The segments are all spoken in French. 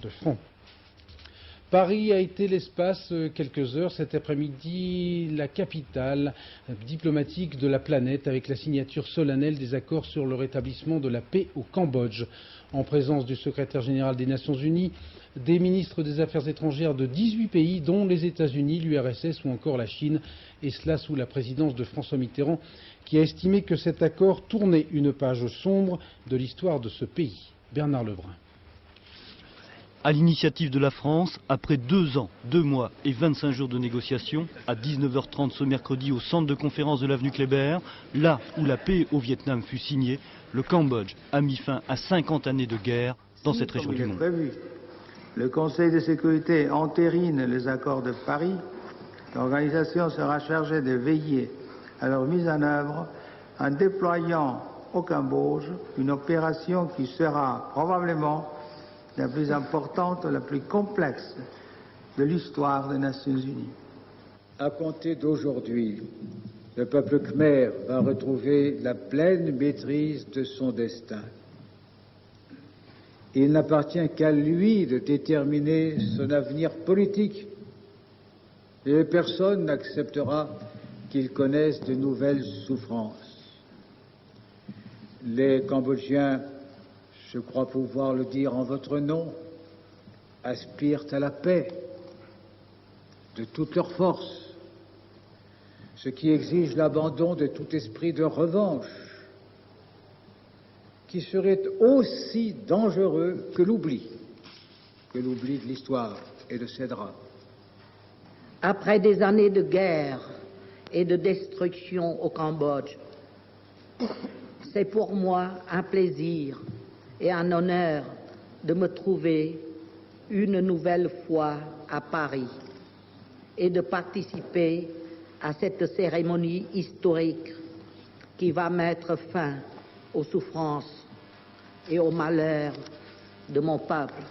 de front. Paris a été l'espace quelques heures cet après-midi, la capitale diplomatique de la planète, avec la signature solennelle des accords sur le rétablissement de la paix au Cambodge, en présence du secrétaire général des Nations Unies, des ministres des Affaires étrangères de 18 pays, dont les États-Unis, l'URSS ou encore la Chine, et cela sous la présidence de François Mitterrand, qui a estimé que cet accord tournait une page sombre de l'histoire de ce pays. Bernard Lebrun. À l'initiative de la France, après 2 ans, 2 mois et 25 jours de négociations, à 19h30 ce mercredi au centre de conférence de l'avenue Kléber, là où la paix au Vietnam fut signée, le Cambodge a mis fin à 50 années de guerre dans cette région du monde. Le Conseil de sécurité entérine les accords de Paris. L'organisation sera chargée de veiller à leur mise en œuvre en déployant au Cambodge une opération qui sera probablement la plus importante, la plus complexe de l'histoire des Nations Unies. À compter d'aujourd'hui, le peuple khmer va retrouver la pleine maîtrise de son destin. Il n'appartient qu'à lui de déterminer son avenir politique et personne n'acceptera qu'il connaisse de nouvelles souffrances. Les Cambodgiens, je crois pouvoir le dire en votre nom, aspirent à la paix de toutes leurs forces, ce qui exige l'abandon de tout esprit de revanche, qui serait aussi dangereux que l'oubli de l'histoire et de ses drames. Après des années de guerre et de destruction au Cambodge, c'est pour moi un plaisir et un honneur de me trouver une nouvelle fois à Paris et de participer à cette cérémonie historique qui va mettre fin aux souffrances et aux malheurs de mon peuple.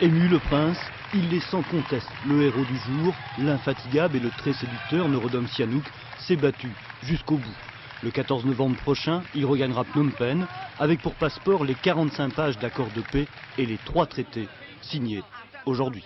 Ému, le prince, il est sans conteste le héros du jour. L'infatigable et le très séducteur Norodom Sihanouk s'est battu jusqu'au bout. Le 14 novembre prochain, il regagnera Phnom Penh avec pour passeport les 45 pages d'accords de paix et les 3 traités signés aujourd'hui.